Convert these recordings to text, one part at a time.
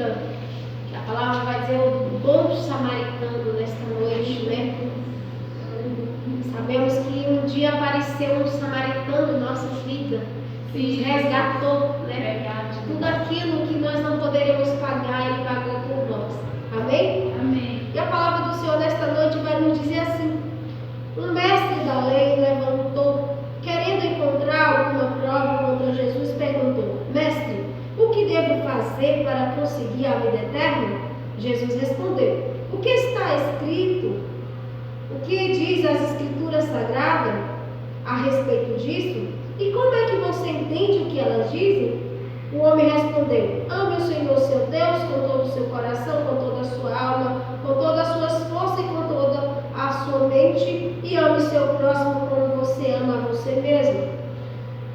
vida, que a palavra vai dizer o bom samaritano nesta noite, né? Sabemos que um dia apareceu um samaritano em nossa vida, e nos resgatou, né? Tudo aquilo que nós não poderíamos pagar, Ele pagou por nós. Amém? Amém. E a palavra do Senhor nesta noite vai nos dizer assim: um mestre da lei levantou, querendo encontrar alguma prova contra Jesus, perguntou: Mestre, o que devo fazer para conseguir a vida eterna? Jesus respondeu: o que está escrito? O que diz as Escrituras Sagradas a respeito disso? E como é que você entende o que elas dizem? O homem respondeu: ame o Senhor seu Deus com todo o seu coração, com toda a sua alma, com todas as suas forças e com toda a sua mente, e ame o seu próximo como você ama a você mesmo.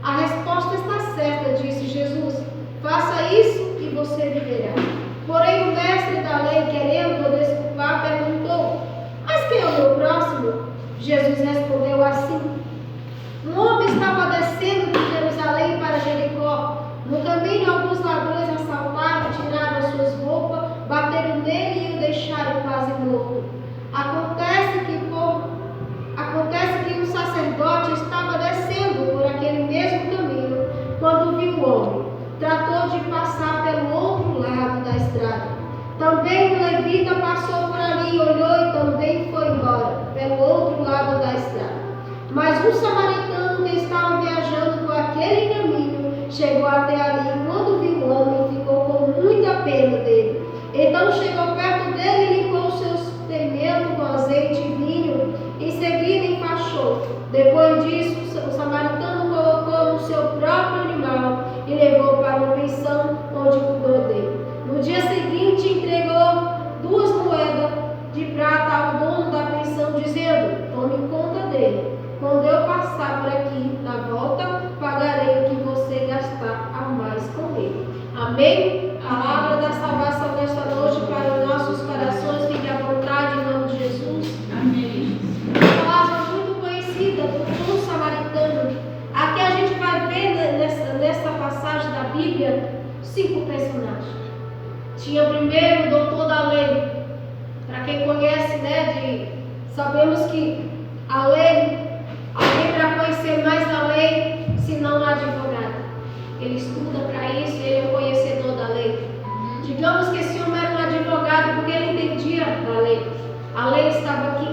A resposta está certa, disse Jesus. Faça isso e você viverá. Porém o mestre da lei, querendo o desculpar, perguntou: mas quem é o meu próximo? Jesus respondeu assim: um homem estava descendo de Jerusalém para Jericó. No caminho, alguns ladrões assaltaram, tiraram as suas roupas, bateram nele e o deixaram quase morto. Acontece que um sacerdote estava descendo por aquele mesmo caminho quando viu o homem. Tratou de passar pelo outro lado da estrada. Também um levita passou por ali, olhou e também foi embora pelo outro lado da estrada. Mas um samaritano que estava viajando por aquele caminho chegou até ali e quando viu o homem ficou com muita pena dele. Então chegou perto dele e limpou os seus ferimentos com azeite e vinho. Em seguida enfaixou. Depois disso, o samaritano colocou no seu próprio animal e levou para uma pensão onde cuidou dele. No dia seguinte entregou 2 moedas de prata ao dono da pensão, dizendo: tome conta dele. Quando eu passar por aqui, na volta, pagarei o que você gastar a mais com ele. Amém? Palavra da salvação nesta noite para os nossos corações. Fique à vontade em nome de Jesus. Amém. Uma palavra muito conhecida do bom samaritano. Aqui a gente vai ver nessa passagem da Bíblia 5 personagens. Tinha primeiro o doutor da lei. Para quem conhece, né, sabemos que a lei, alguém para conhecer mais a lei, senão um advogado. Ele estuda para isso e ele é um conhecedor da lei. Digamos que esse homem era um advogado porque ele entendia da lei. A lei estava aqui.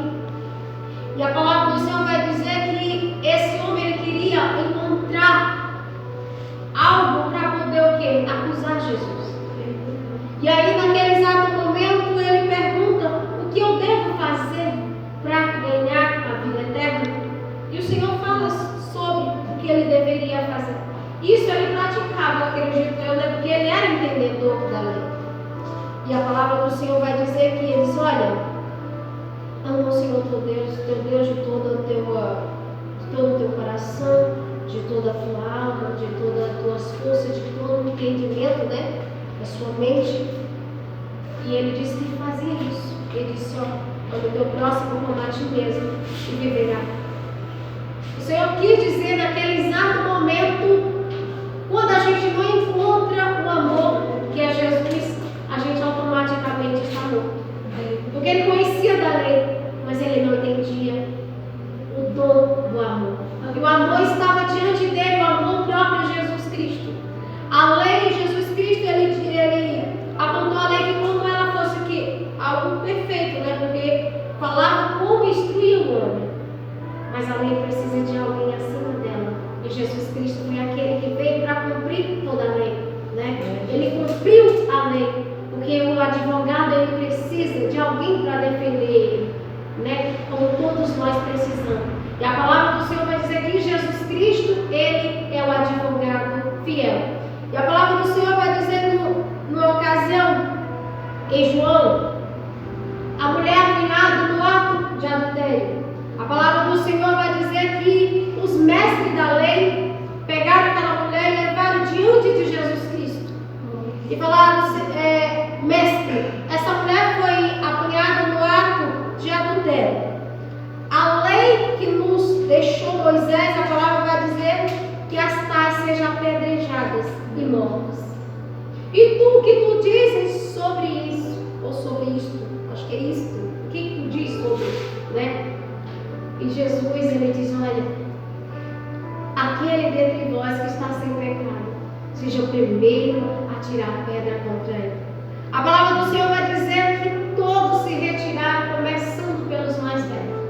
E a palavra do Senhor vai dizer que esse homem ele queria encontrar algo para poder o quê? Acusar Jesus. E aí naquele exato momento ele pergunta: o que eu devo fazer para ganhar a vida eterna? E o Senhor fala sobre o que ele deveria fazer. Isso ele praticava, acredito eu, né? Porque ele era entendedor da lei. E a palavra do Senhor vai dizer que ele diz: olha, ama o Senhor teu Deus de todo o teu coração, de toda a tua alma, de todas as tuas forças, de todo o entendimento, né? Da sua mente. E ele disse que fazia isso. Ele disse: ó, ama o teu próximo como a ti mesmo e viverá. O Senhor quis dizer naquele exato momento, quando a gente não encontra o amor que é Jesus, a gente automaticamente está morto. Porque ele conhecia da lei, mas ele não entendia o dom do amor. E o amor estava diante dele, o amor próprio de Jesus Cristo. A lei de Jesus Cristo, ele apontou a lei que como ela fosse que algo perfeito, né? Porque falava como instruir o homem. Mas a lei precisa de alguém acima dela. E Jesus Cristo foi aquele que veio para cumprir toda a lei, né? Ele cumpriu a lei, porque o advogado ele precisa de alguém para defender ele, né? Como todos nós precisamos. E a palavra do Senhor vai dizer que Jesus Cristo, ele é o advogado fiel. E a palavra do Senhor vai dizer numa ocasião, em João, a mulher apanhada no ato de adultério. A palavra do Senhor vai dizer que os mestres da lei pegaram aquela mulher e levaram diante de Jesus Cristo. E falaram: mestre, essa mulher foi apanhada no ato de adultério. A lei que nos deixou Moisés, a palavra vai dizer que as tais sejam apedrejadas e mortas. E tu, o que tu dizes sobre isso? Ou sobre isto? Acho que é isto. O que tu diz sobre isso, né? E Jesus, ele diz, olha, aquele dentre vós que está sem pecado, seja o primeiro a tirar pedra contra ele. A palavra do Senhor vai dizer que todos se retiraram, começando pelos mais velhos,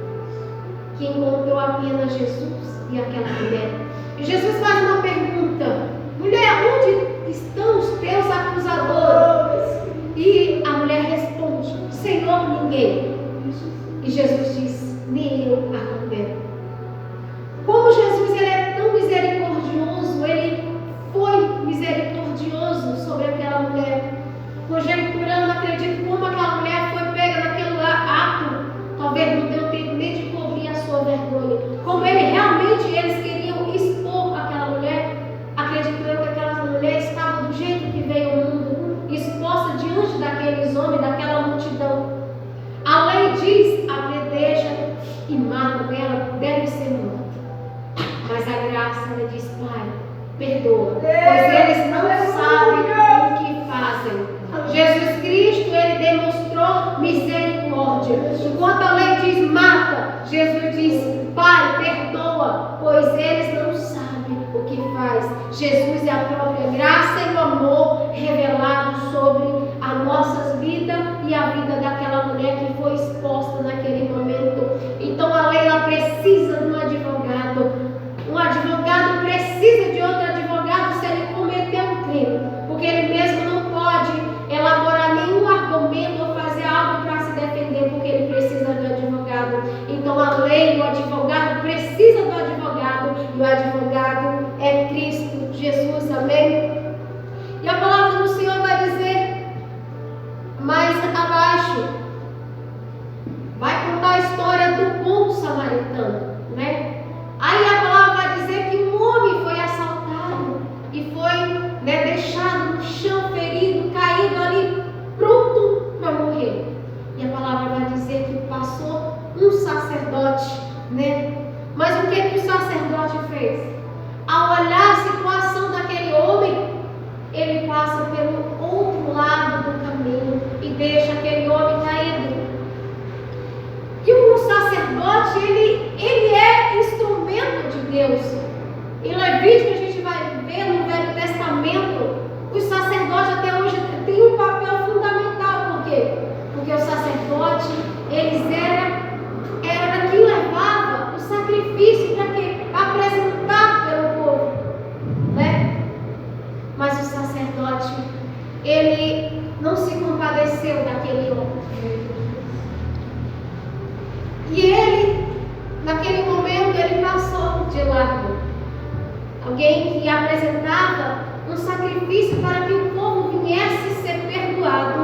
que encontrou apenas Jesus e aquela mulher. E Jesus faz uma pergunta: mulher, onde estão os teus acusadores? E a mulher responde: Senhor, ninguém. E Jesus diz: nem eu a condeno. Como Jesus, ele é tão misericordioso, ele foi misericordioso sobre aquela mulher, conjecturando, acredito, como aquela mulher foi pega naquele ato, talvez não deu tempo nem de cobrir a sua vergonha, como eles queriam expor aquela mulher, acreditando que aquela mulher estava do jeito que veio ao mundo, exposta diante daqueles homens, daquela multidão. A lei diz: apedreja e mata dela, deve ser morta. Mas a graça, ela diz: Pai, perdoa, pois eles não sabem o que fazem. Jesus Cristo, ele demonstrou misericórdia. Enquanto a lei diz: mata, Jesus diz: Pai, perdoa, pois eles não sabem o que faz. Jesus é a própria graça e o amor revelado sobre as nossas vidas e a vida daquela mulher que foi exposta naquele momento. Então a lei, ela precisa de um advogado. Um advogado precisa de outro advogado se ele cometeu um crime, porque ele mesmo não pode elaborar nenhum argumento ou fazer algo para se defender, porque ele precisa do advogado. Então a lei, o advogado precisa do advogado, e o advogado é Cristo Jesus, amém? E a palavra do Senhor vai dizer mais abaixo, vai contar a história do bom samaritano, né? Aí a palavra vai dizer que um homem foi assaltado e foi, deixado no chão, ferido, caído ali, pronto para morrer. E a palavra vai dizer que passou um sacerdote, né? Mas o que o sacerdote fez? Ao olhar a situação daquele homem, ele passa pelo outro lado do caminho e deixa aquele homem caído. E o sacerdote, ele é instrumento de Deus. Em Levítico, a gente vai ver no Velho Testamento, os sacerdotes até hoje têm um papel fundamental. Por quê? Porque o sacerdote, eles era quem levava o sacrifício para quê? Apresentar pelo povo, né? Mas o sacerdote, ele não se compadeceu daquele homem. E ele, naquele momento, ele passou de largo. Alguém que apresentava um sacrifício para que o povo viesse ser perdoado.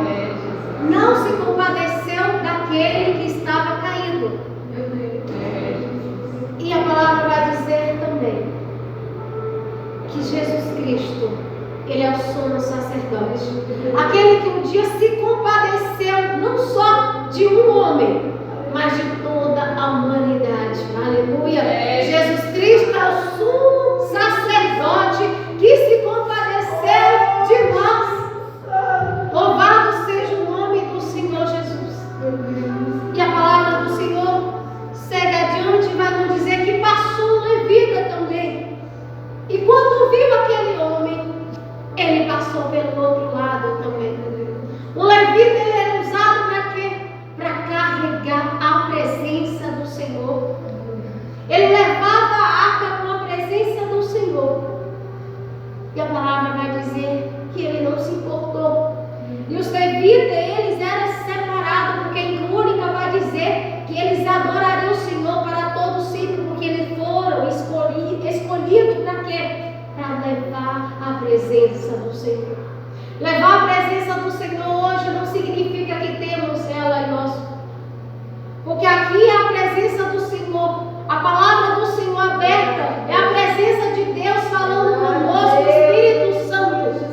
Não se compadeceu daquele que estava caído. E a palavra vai dizer também que Jesus Cristo, ele é o sumo sacerdote. Aquele que um dia se compadeceu não só de um homem, mas de toda a humanidade. Aleluia! Jesus Cristo é o sumo sacerdote que se compadeceu de nós. Louvado seja o nome do Senhor Jesus. E a palavra do Senhor segue adiante e vai nos dizer que passou um levita também. E quando viu aquele homem, ele passou pelo outro lado também. O levita, ele era usado para quê? Para carregar a presença do Senhor. Ele levava a arca com a presença do Senhor. E a palavra vai dizer que ele não se importou. E os levitas, eles eram separados, porque em Crônica vai dizer que eles adorariam o Senhor para todo sempre, porque eles foram escolhidos para quê? Para levar a presença do Senhor. Levar a presença do Senhor hoje não significa que temos ela em nós. Porque aqui é a presença do Senhor, a palavra do Senhor aberta, é a presença de Deus falando conosco, o Espírito Santo.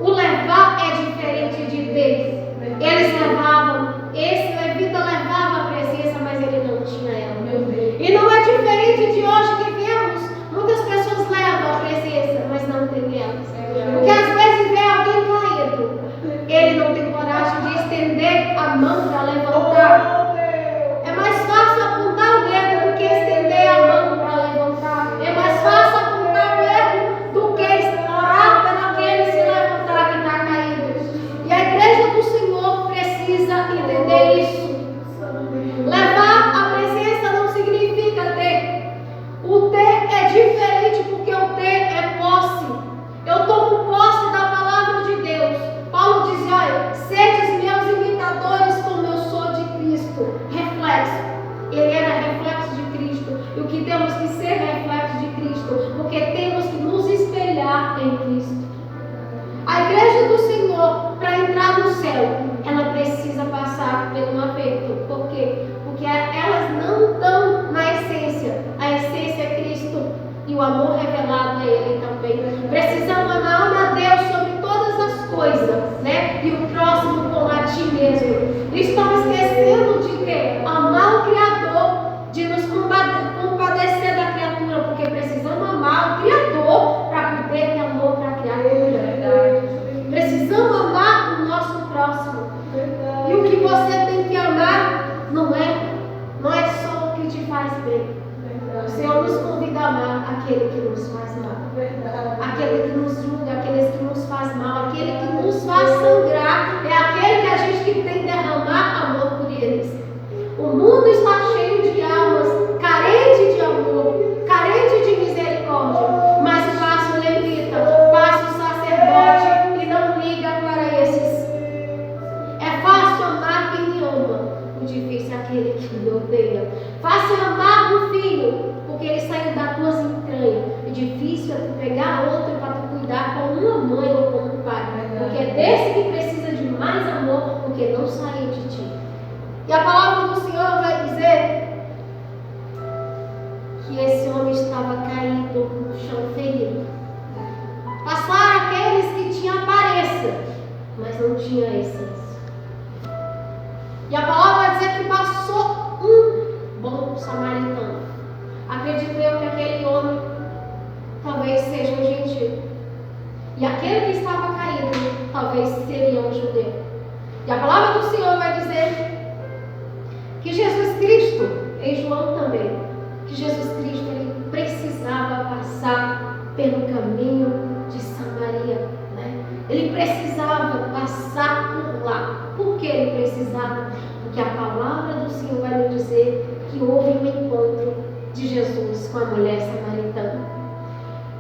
O levar é diferente de Deus. Eles levavam, esse levita levava a presença, mas ele não tinha ela. E não é diferente de hoje que vemos, muitas pessoas levam a presença, mas não tem ela. Porque às vezes vem alguém do Senhor para entrar no céu, ela precisa passar por um aperto. Por quê? Porque elas não estão na essência. A essência é Cristo e o amor revelado a Ele também. Precisamos amar a Deus sobre todas as coisas, né? E o próximo como a ti mesmo. Estamos esquecendo de quê? Amar o Criador, de nos compadecer da criatura, porque precisamos amar o Criador para poder ter amor para a criatura. Precisamos amar o nosso próximo. E o que você tem que amar não é só o que te faz bem. O Senhor nos convida a amar aquele que nos faz mal, aquele que nos julga, aqueles que nos faz mal, aquele que nos faz sangrar, é aquele que a gente que tem que derramar amor por eles. O mundo está cheio de almas, carente de amor, carente de misericórdia, mas passa o levita, passa o sacerdote e não liga para esses. É fácil amar quem ama, o difícil é aquele que me odeia. Fácil amar o filho, porque ele saiu das tuas entranhas. O difícil é tu pegar outro para tu cuidar como uma mãe ou como um pai, porque é desse que precisa de mais amor, porque não saiu de ti. E a palavra do Senhor vai dizer que esse homem estava caído no chão ferido. Passaram aqueles que tinham aparência, mas não tinha essência. E a palavra vai dizer que passou um bom samaritano. Acredito eu que aquele homem talvez seja um gentil. E aquele que estava caído talvez seria um judeu. E a palavra do Senhor vai dizer que Jesus Cristo, em João também, que Jesus Cristo ele precisava passar pelo caminho de Samaria, né? Ele precisava passar por lá. Por que ele precisava? Porque a palavra do Senhor vai nos dizer que houve um encontro de Jesus com a mulher samaritana.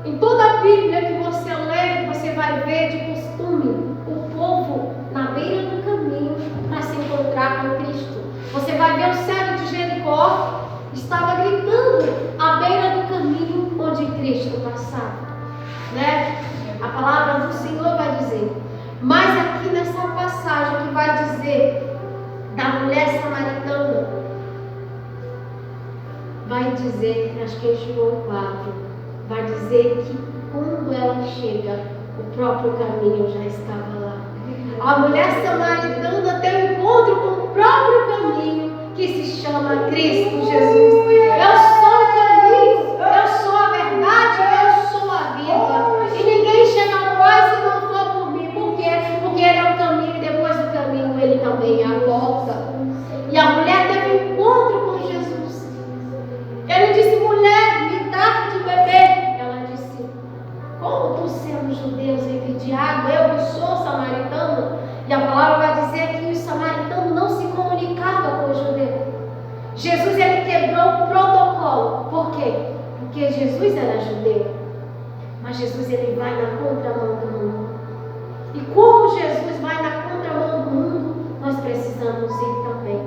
Em toda a Bíblia que você lê, você vai ver de costume o povo na beira do caminho para se encontrar com Cristo. Você vai ver o cego de Jericó estava gritando à beira do caminho onde Cristo passava, né? A palavra do Senhor vai dizer. Mas aqui nessa passagem que vai dizer da mulher samaritana, vai dizer, acho que é João 4, vai dizer que quando ela chega, o próprio caminho já estava lá. A mulher samaritana tem um encontro com o próprio caminho que se chama Cristo Jesus. Eu sou o caminho, eu sou a verdade, eu sou a vida. E ninguém chega ao Pai se não for por mim. Por quê? Porque Ele é o caminho e depois do caminho Ele também é a porta. E a mulher teve um encontro com Jesus. Ele disse, mulher, me dá de beber. Ela disse, como tu sendo judeus em pedir água, eu que sou samaritano? E a palavra vai dizer que os samaritanos não se comunicavam com os judeus. Jesus ele quebrou o protocolo. Por quê? Porque Jesus era judeu. Mas Jesus ele vai na contramão do mundo. E como Jesus vai na contramão do mundo, nós precisamos ir também.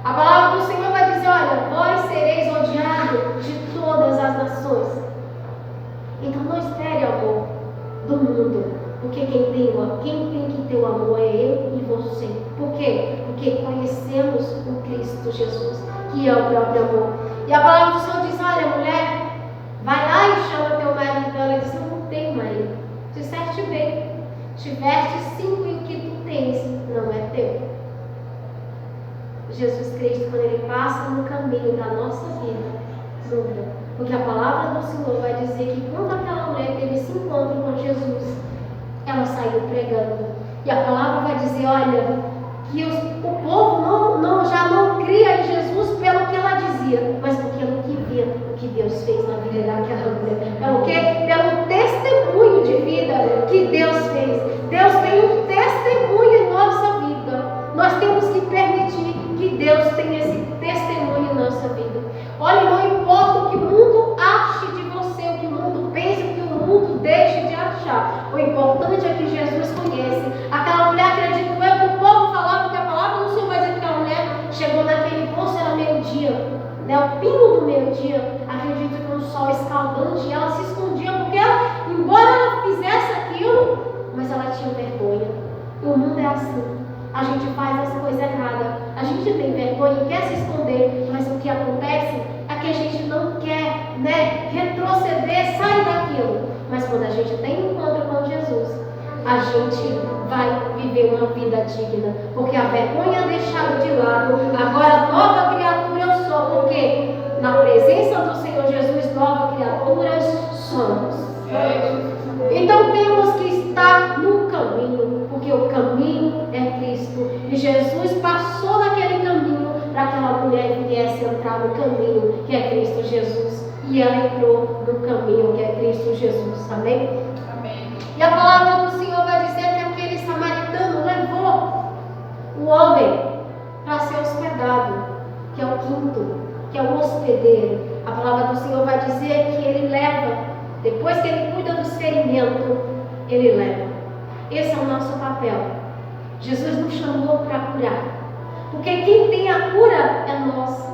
A palavra do Senhor vai dizer, olha, vós sereis odiados de todas as nações. Então não espere amor do mundo. Porque quem tem que ter o amor é eu e você. Por quê? Porque conhecemos o Cristo Jesus, que é o próprio amor. E a palavra do Senhor diz, olha mulher, vai lá e chama teu marido. Ela diz, eu não tenho marido. Disseste bem, tiveste 5 e o que tu tens não é teu. Jesus Cristo, quando Ele passa no caminho da nossa vida, muda. Porque a palavra do Senhor vai dizer que quando aquela mulher teve esse encontro com Jesus, ela saiu pregando. E a palavra vai dizer, olha, que o povo já não cria em Jesus pelo que ela dizia, mas pelo que via, o que Deus fez na vida daquela mulher. Pelo quê? Pelo testemunho de vida que Deus fez. Deus tem um testemunho em nossa vida. Nós temos que permitir que Deus tenha esse testemunho em nossa vida. Olha, não importa o que o mundo ache de você, o que o mundo pense, o que o mundo deixe de achar. O importante é que Jesus conhece. Aquela mulher, acredito eu, que o povo falava que a palavra do Senhor vai dizer que aquela mulher chegou naquele poço, era meio-dia, né? O pingo do meio-dia, acredito que um sol escaldante, e ela se escondia, porque ela, embora ela fizesse aquilo, mas ela tinha vergonha. assim. A gente faz as coisas erradas, a gente tem vergonha e quer se esconder, mas o que acontece é que a gente não quer, retroceder, sair daquilo. Mas quando a gente tem um encontro com Jesus, a gente vai viver uma vida digna, porque a vergonha deixada de lado, agora nova criatura eu sou, porque na presença do Senhor Jesus, nova criaturas somos. Então temos que estar no caminho, porque o caminho é Cristo, e Jesus passou naquele caminho para que aquela mulher viesse entrar no caminho que é Cristo Jesus, e ela entrou no caminho que é Cristo Jesus. Amém? E a palavra do Senhor vai dizer que aquele samaritano levou o homem para ser hospedado, que é o quinto, que é o hospedeiro. A palavra do Senhor vai dizer que ele leva, depois que ele cuida dos ferimentos, ele leva. Esse é o nosso papel. Jesus nos chamou para curar, porque quem tem a cura é nós.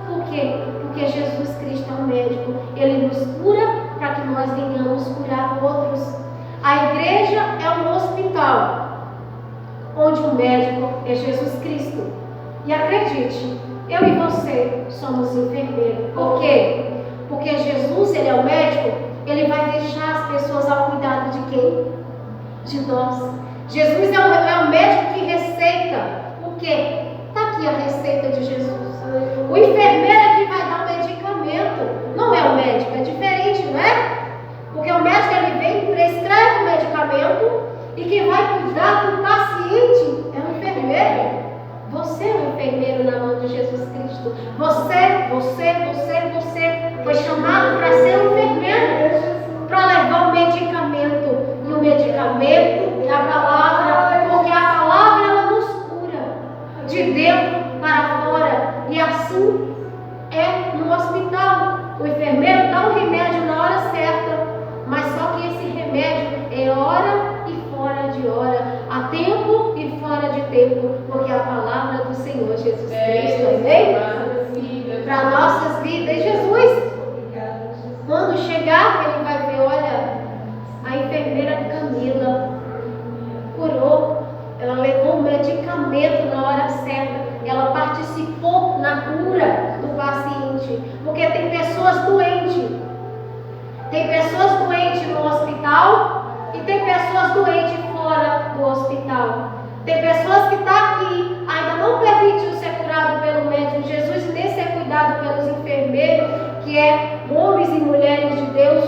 Por quê? Porque Jesus Cristo é o médico. Ele nos cura para que nós venhamos curar outros. A igreja é um hospital, onde o médico é Jesus Cristo. E acredite, eu e você somos enfermeiros. Por quê? Porque Jesus, ele é o médico, ele vai deixar as pessoas ao cuidado de quem? De nós. Jesus é o médico que receita. O quê? Está aqui a receita de Jesus. O enfermeiro é que vai dar o medicamento. Não é o médico, é diferente, não é? Porque o médico, ele vem, prescreve o medicamento, e quem vai cuidar do paciente é o enfermeiro. Você é o enfermeiro na mão de Jesus Cristo. Você foi chamado para ser um enfermeiro, para levar o medicamento. E o medicamento é a palavra, porque a palavra ela nos cura de dentro para fora. E assim é no hospital. O enfermeiro dá o remédio na hora certa, mas só que esse remédio é hora e fora de hora, a tempo e fora de tempo, porque a palavra do Senhor Jesus Cristo, amém? Para nossas vidas. E Jesus, quando chegar, ele vai ver, olha, a enfermeira Camila curou, ela levou o medicamento na hora certa, ela participou na cura do paciente, porque tem pessoas doentes. Tem pessoas doentes no hospital e tem pessoas doentes fora do hospital. Tem pessoas que estão aqui, ainda não permitiu ser curado pelo médico Jesus, nem ser cuidado pelos enfermeiros, que é homens e mulheres de Deus.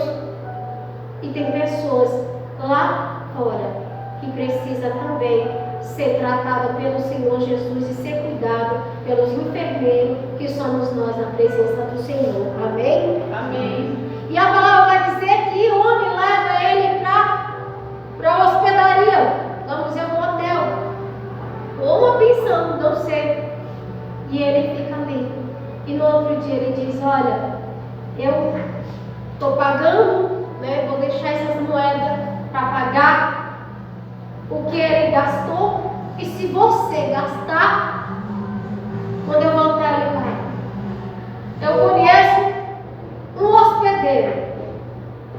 E tem pessoas lá fora que precisa também ser tratada pelo Senhor Jesus e ser cuidado pelos enfermeiros, que somos nós na presença do Senhor. Amém? Amém. E a palavra vai dizer que o homem leva ele para a hospedaria, vamos dizer um hotel, ou uma pensão, não sei. E ele fica ali. E no outro dia ele diz, olha, eu estou pagando, vou deixar essas moedas para pagar o que ele gastou. E se você gastar, quando eu voltar ele vai. Eu conheço um hospedeiro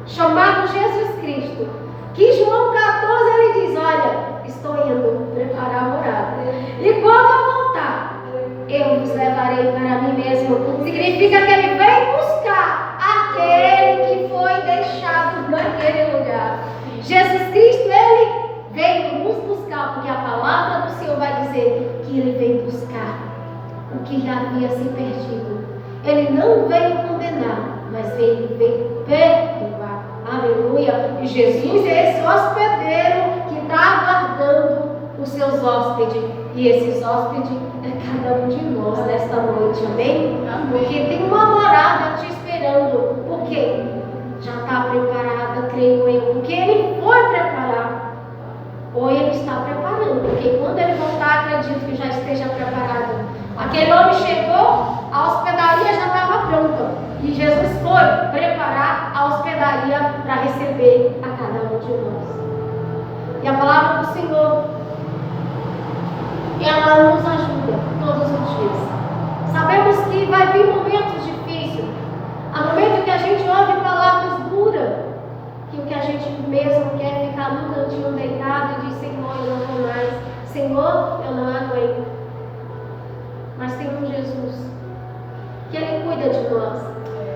chamado Jesus Cristo, que João 14 ele diz, olha, estou indo preparar a morada, e quando eu voltar, eu vos levarei para mim mesmo. Significa que ele vem buscar aquele que foi deixado naquele lugar. Jesus Cristo, ele veio nos buscar, porque a palavra do Senhor vai dizer que ele veio buscar o que já havia se perdido. Ele não veio condenar, mas veio perdoar. Aleluia. E Jesus é esse hospedeiro que está aguardando os seus hóspedes. E esses hóspedes é cada um de nós nesta noite. Amém? Amém. Porque tem uma morada te esperando. Por quê? Já está preparada, creio eu. Porque ele foi preparar. Ou ele está preparando. Porque quando ele voltar, acredito que já esteja preparado. Aquele homem chegou, a hospedaria já estava pronta. E Jesus foi preparar a hospedaria para receber a cada um de nós. E a palavra do Senhor, ela nos ajuda todos os dias. Sabemos que vai vir momentos difíceis. Há momentos que a gente ouve palavras duras, que o que a gente mesmo quer ficar no cantinho deitado e diz, Senhor, eu não vou mais. Senhor, eu não aguento. Mas tem um Jesus que Ele cuida de nós.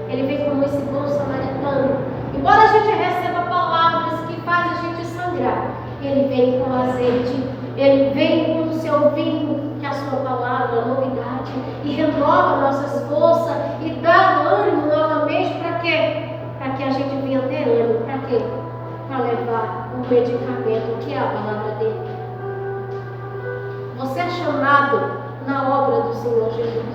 Ele vem como esse bom samaritano. Embora a gente receba palavras que fazem a gente sangrar, Ele vem com azeite, Ele vem com o seu vinho, que é a sua palavra, a novidade, e renova nossas forças e dá ânimo novamente. Para quê? Para que a gente venha ter ânimo. Para quê? Para levar um medicamento, que é a palavra dele. Você é chamado na obra do Senhor Jesus.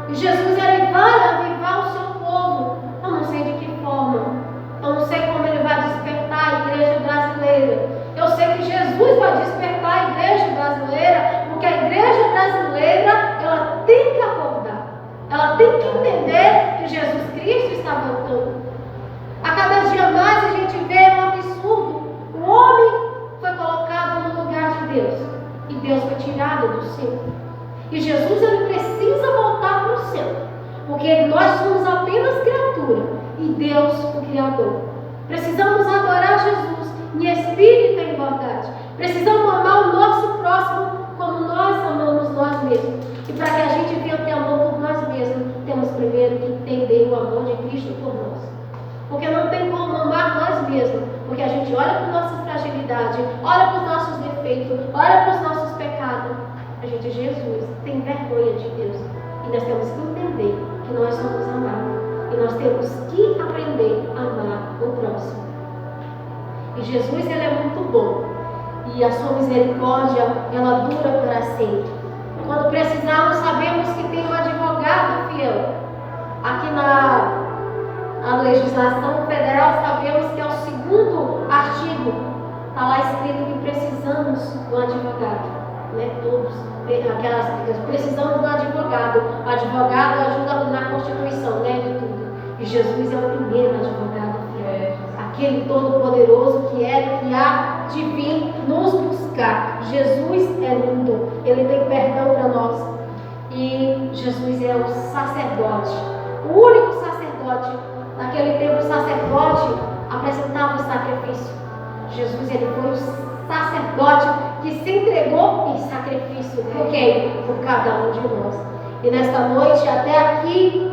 E Jesus, Ele vai avivar o seu povo. Eu não sei de que forma. Eu não sei como Ele vai despertar a igreja brasileira. Eu sei que Jesus vai despertar a igreja brasileira, porque a igreja brasileira, ela tem que acordar. Ela tem que entender que Jesus Cristo está voltando. A cada dia mais a gente vê um absurdo. O homem foi colocado no lugar de Deus. E Deus foi tirado do céu. E Jesus, Ele precisa voltar para o céu. Porque nós somos apenas criatura. E Deus, o Criador. Precisamos adorar Jesus em espírito e em verdade. Precisamos amar o nosso próximo como nós amamos nós mesmos. E para que a gente venha ter amor por nós mesmos, temos primeiro que entender o amor de Cristo por nós. Porque não tem como amar nós mesmos. Porque a gente olha para a nossa fragilidade, olha para os nossos defeitos, olha para os nossos pecados. A gente, Jesus, tem vergonha de Deus. E nós temos que entender que nós somos amados. E nós temos que aprender a amar o próximo. E Jesus, Ele é muito bom. E a sua misericórdia, ela dura para sempre. Quando precisarmos, sabemos que tem um advogado fiel. Aqui na legislação federal, sabemos que é o 2º artigo. Está lá escrito que precisamos do advogado. Né? Todos. Precisamos do advogado. O advogado ajuda na Constituição, né? De tudo. E Jesus é o primeiro advogado fiel. Aquele todo-poderoso que há de vir nos buscar. Jesus é lindo. Ele tem perdão para nós. E Jesus é o sacerdote. O único sacerdote. Naquele tempo, o sacerdote apresentava o sacrifício. Jesus, Ele foi o sacerdote que se entregou em sacrifício. Por quem? Por cada um de nós. E nesta noite, até aqui,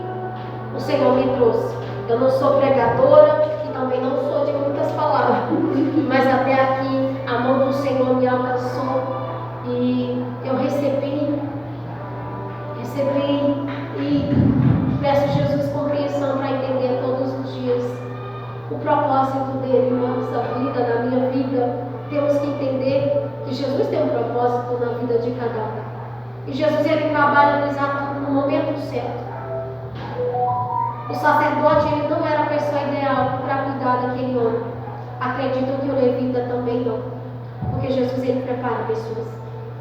o Senhor me trouxe. Eu não sou pregadora e também não sou de muitas palavras, mas até aqui a mão do Senhor me alcançou e eu recebi e peço a Jesus compreensão para entender todos os dias o propósito dele na nossa vida, na minha vida. Temos que entender que Jesus tem um propósito na vida de cada um. E Jesus, Ele trabalha no momento certo. O sacerdote, ele não era a pessoa ideal para cuidar daquele homem. Acredito que o levita também não. Porque Jesus, ele prepara pessoas.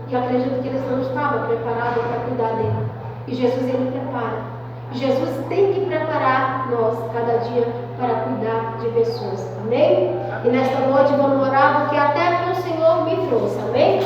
E acredito que eles não estavam preparados para cuidar dele. E Jesus, ele prepara. E Jesus tem que preparar nós, cada dia, para cuidar de pessoas. Amém? E nesta noite vamos orar, porque até que o Senhor me trouxe. Amém?